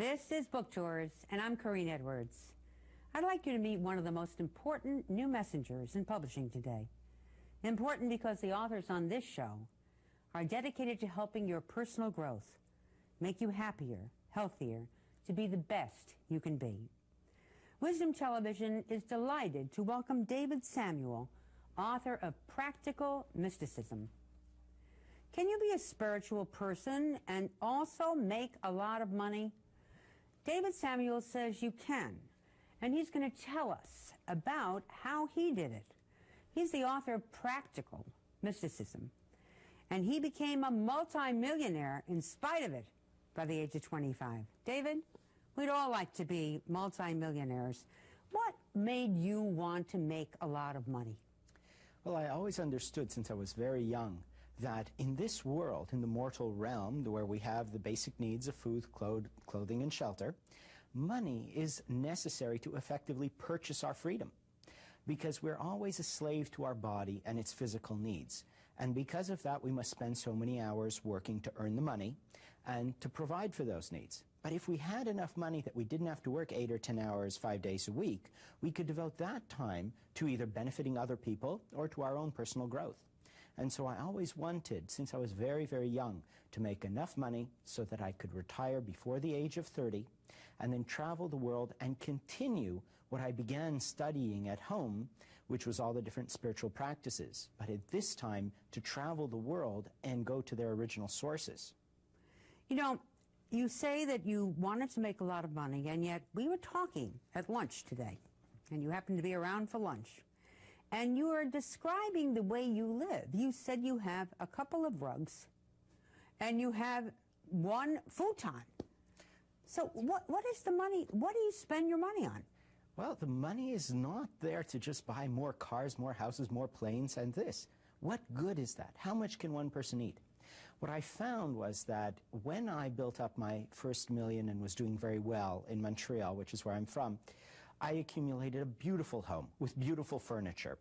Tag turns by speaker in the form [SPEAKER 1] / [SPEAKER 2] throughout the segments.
[SPEAKER 1] This is Book Tours, and I'm CORINNE Edwards. I'd like you to meet one of the most important new messengers in publishing today. Important because the authors on this show are dedicated to helping your personal growth, make you happier, healthier, to be the best you can be. Wisdom Television is delighted to welcome David Samuel, author of Practical Mysticism. Can you be a spiritual person and also make a lot of money? David Samuel says you can, and he's going to tell us about how he did it. He's the author of Practical Mysticism, and he became a multi-millionaire in spite of it by the age of 25. David, we'd all like to be multi-millionaires. What made you want to make a lot of money?
[SPEAKER 2] Well, I always understood since I was very young that in this world, in the mortal realm, where we have the basic needs of food, clothing, and shelter, money is necessary to effectively purchase our freedom, because we're always a slave to our body and its physical needs. And because of that, we must spend so many hours working to earn the money and to provide for those needs. But if we had enough money that we didn't have to work 8 or 10 hours, 5 days a week, we could devote that time to either benefiting other people or to our own personal growth. And so I always wanted, since I was very, very young, to make enough money so that I could retire before the age of 30 and then travel the world and continue what I began studying at home, which was all the different spiritual practices, but at this time to travel the world and go to their original sources.
[SPEAKER 1] You know, you say that you wanted to make a lot of money, and yet we were talking at lunch today, and you happened to be around for lunch. And you are describing the way you live. You said you have a couple of rugs, and you have one futon. So what is the money? What do you spend your money on?
[SPEAKER 2] Well, the money is not there to just buy more cars, more houses, more planes, and this. What good is that? How much can one person eat? What I found was that when I built up my first million and was doing very well in Montreal, which is where I'm from, I accumulated a beautiful home with beautiful furniture.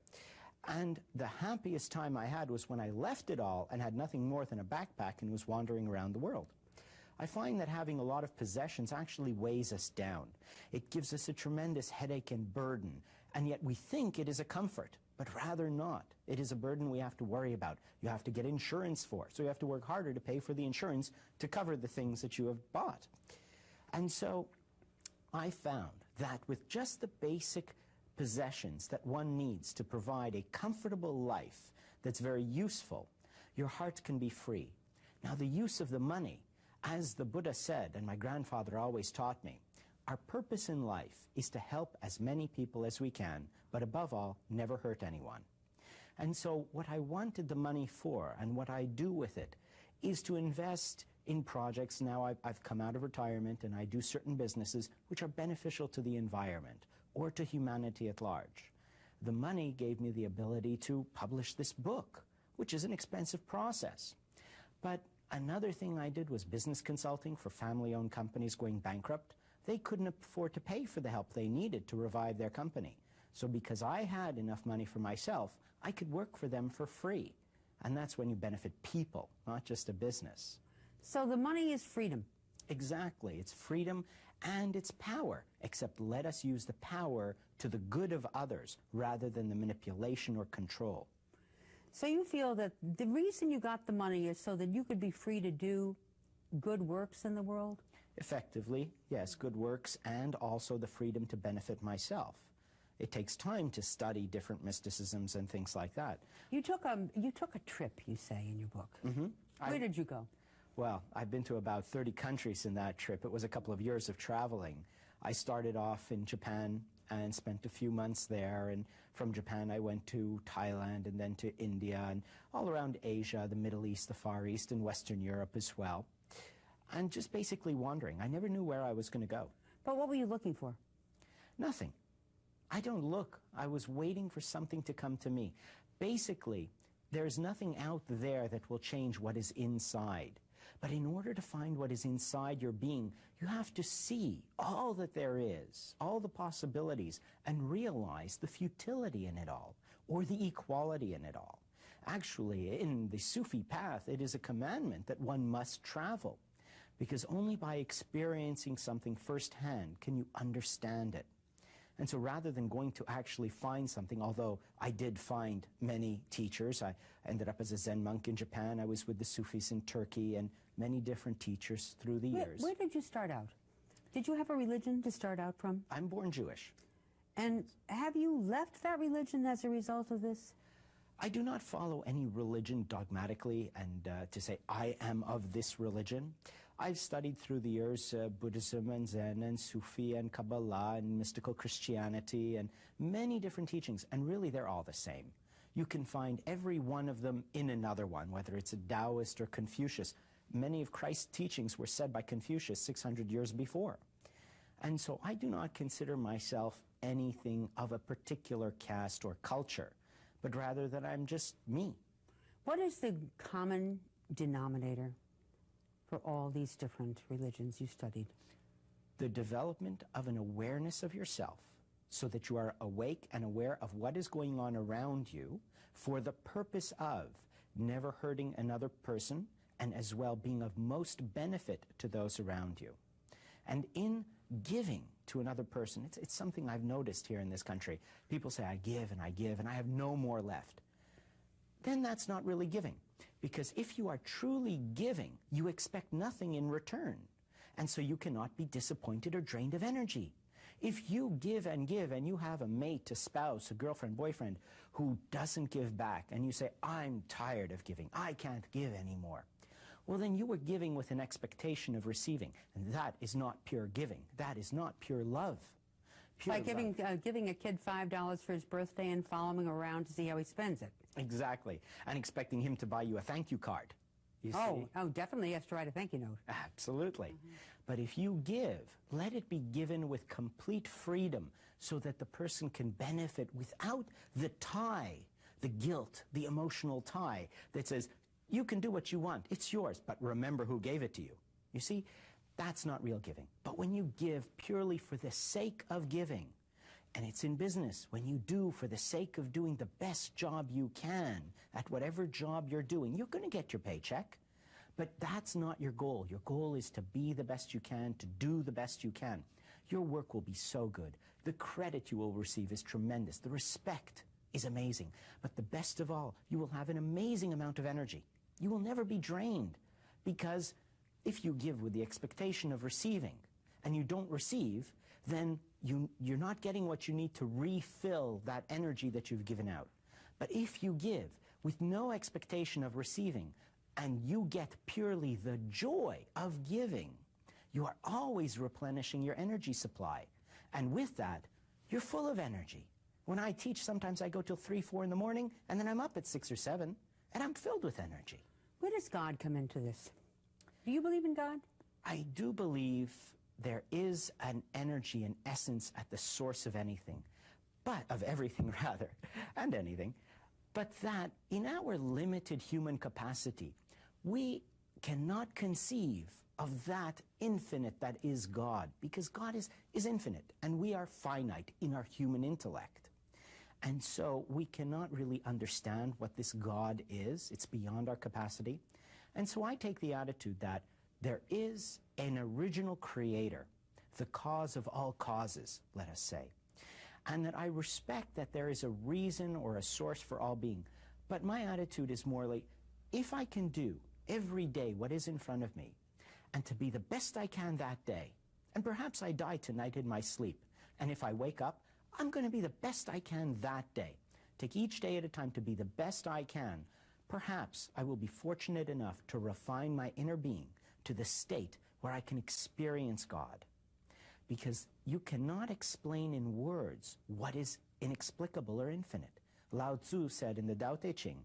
[SPEAKER 2] And the happiest time I had was when I left it all and had nothing more than a backpack and was wandering around the world. I find that having a lot of possessions actually weighs us down. It gives us a tremendous headache and burden, and yet we think it is a comfort, but rather not. It is a burden we have to worry about. You have to get insurance for, so you have to work harder to pay for the insurance to cover the things that you have bought. And so I found that with just the basic possessions that one needs to provide a comfortable life that's very useful, your heart can be free. Now, the use of the money, as the Buddha said, and my grandfather always taught me, our purpose in life is to help as many people as we can, but above all, never hurt anyone. And so what I wanted the money for, and what I do with it, is to invest in projects. Now I've come out of retirement and I do certain businesses which are beneficial to the environment or to humanity at large. The money gave me the ability to publish this book, which is an expensive process. But another thing I did was business consulting for family-owned companies going bankrupt. They couldn't afford to pay for the help they needed to revive their company. So because I had enough money for myself, I could work for them for free. And that's when you benefit people, not just a business.
[SPEAKER 1] So the money is freedom.
[SPEAKER 2] Exactly. It's freedom and it's power, except let us use the power to the good of others rather than the manipulation or control.
[SPEAKER 1] So you feel that the reason you got the money is so that you could be free to do good works in the world?
[SPEAKER 2] Effectively, yes, good works and also the freedom to benefit myself. It takes time to study different mysticisms and things like that.
[SPEAKER 1] You took a trip, you say, in your book.
[SPEAKER 2] Mm-hmm.
[SPEAKER 1] Where did you go?
[SPEAKER 2] Well, I've been to about 30 countries in that trip. It was a couple of years of traveling. I started off in Japan and spent a few months there, and from Japan I went to Thailand and then to India and all around Asia, the Middle East, the Far East, and Western Europe as well. And just basically wandering. I never knew where I was going to go.
[SPEAKER 1] But what were you looking for?
[SPEAKER 2] Nothing. I don't look. I was waiting for something to come to me. Basically, there's nothing out there that will change what is inside. But in order to find what is inside your being, you have to see all that there is, all the possibilities, and realize the futility in it all, or the equality in it all. Actually, in the Sufi path, it is a commandment that one must travel. because only by experiencing something firsthand can you understand it. And so rather than going to actually find something, although I did find many teachers, I ended up as a Zen monk in Japan, I was with the Sufis in Turkey, and many different teachers through the years.
[SPEAKER 1] Where did you start out? Did you have a religion to start out from?
[SPEAKER 2] I'm born Jewish.
[SPEAKER 1] And have you left that religion as a result of this?
[SPEAKER 2] I do not follow any religion dogmatically and to say I am of this religion. I've studied through the years Buddhism and Zen and Sufi and Kabbalah and mystical Christianity and many different teachings, and really they're all the same. You can find every one of them in another one, whether it's a Taoist or Confucius. Many of Christ's teachings were said by Confucius 600 years before. And so I do not consider myself anything of a particular caste or culture, but rather that I'm just me.
[SPEAKER 1] What is the common denominator for all these different religions you studied?
[SPEAKER 2] The development of an awareness of yourself so that you are awake and aware of what is going on around you for the purpose of never hurting another person and as well being of most benefit to those around you. And in giving to another person, it's something I've noticed here in this country. People say, I give and I have no more left. Then that's not really giving. Because if you are truly giving, you expect nothing in return. And so you cannot be disappointed or drained of energy. If you give and you have a mate, a spouse, a girlfriend, boyfriend who doesn't give back, and you say, I'm tired of giving, I can't give anymore, well, then you were giving with an expectation of receiving. And that is not pure giving. That is not pure love. Pure
[SPEAKER 1] like giving a kid $5 for his birthday and following around to see how he spends it.
[SPEAKER 2] Exactly. And expecting him to buy you a thank you card. You see?
[SPEAKER 1] Oh, definitely he has to write a thank you note.
[SPEAKER 2] Absolutely. Mm-hmm. But if you give, let it be given with complete freedom so that the person can benefit without the tie, the guilt, the emotional tie that says, you can do what you want, it's yours, but remember who gave it to you. You see, that's not real giving. But when you give purely for the sake of giving, and it's in business, when you do for the sake of doing the best job you can at whatever job you're doing, you're going to get your paycheck. But that's not your goal. Your goal is to be the best you can, to do the best you can. Your work will be so good. The credit you will receive is tremendous. The respect is amazing. But the best of all, you will have an amazing amount of energy. You will never be drained, because if you give with the expectation of receiving and you don't receive, then you're not getting what you need to refill that energy that you've given out. But if you give with no expectation of receiving and you get purely the joy of giving, you are always replenishing your energy supply. And with that, you're full of energy. When I teach, sometimes I go till 3, 4 in the morning, and then I'm up at 6 or 7, and I'm filled with energy.
[SPEAKER 1] Where does God come into this? Do you believe in God?
[SPEAKER 2] I do believe there is an energy, an essence at the source of anything, but of everything rather, and anything, but that in our limited human capacity, we cannot conceive of that infinite that is God, because God is infinite, and we are finite in our human intellect. And so we cannot really understand what this God is. It's beyond our capacity. And so I take the attitude that there is an original creator, the cause of all causes, let us say, and that I respect that there is a reason or a source for all being. But my attitude is more like, if I can do every day what is in front of me, and to be the best I can that day, and perhaps I die tonight in my sleep, and if I wake up, I'm going to be the best I can that day. Take each day at a time to be the best I can. Perhaps I will be fortunate enough to refine my inner being to the state where I can experience God. Because you cannot explain in words what is inexplicable or infinite. Lao Tzu said in the Tao Te Ching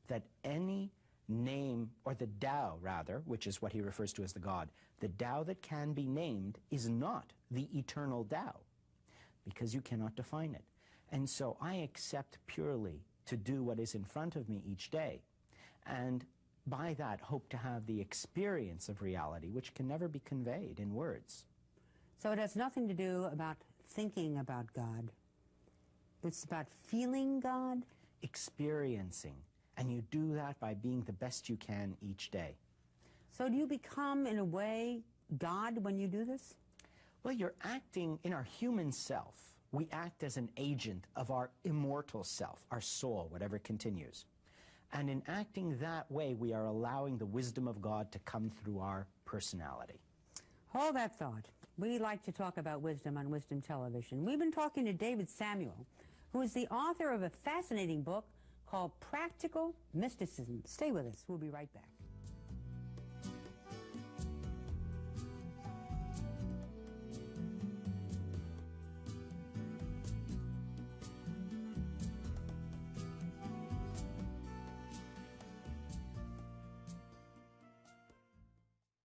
[SPEAKER 2] that any name, or the Tao rather, which is what he refers to as the God, the Tao that can be named is not the eternal Tao, because you cannot define it. And so I accept purely to do what is in front of me each day, and by that hope to have the experience of reality, which can never be conveyed in words.
[SPEAKER 1] So it has nothing to do about thinking about God. It's about feeling God?
[SPEAKER 2] Experiencing. And you do that by being the best you can each day.
[SPEAKER 1] So do you become, in a way, God when you do this?
[SPEAKER 2] Well, you're acting in our human self. We act as an agent of our immortal self, our soul, whatever continues. And in acting that way, we are allowing the wisdom of God to come through our personality.
[SPEAKER 1] Hold that thought. We like to talk about wisdom on Wisdom Television. We've been talking to David Samuel, who is the author of a fascinating book called Practical Mysticism. Stay with us. We'll be right back.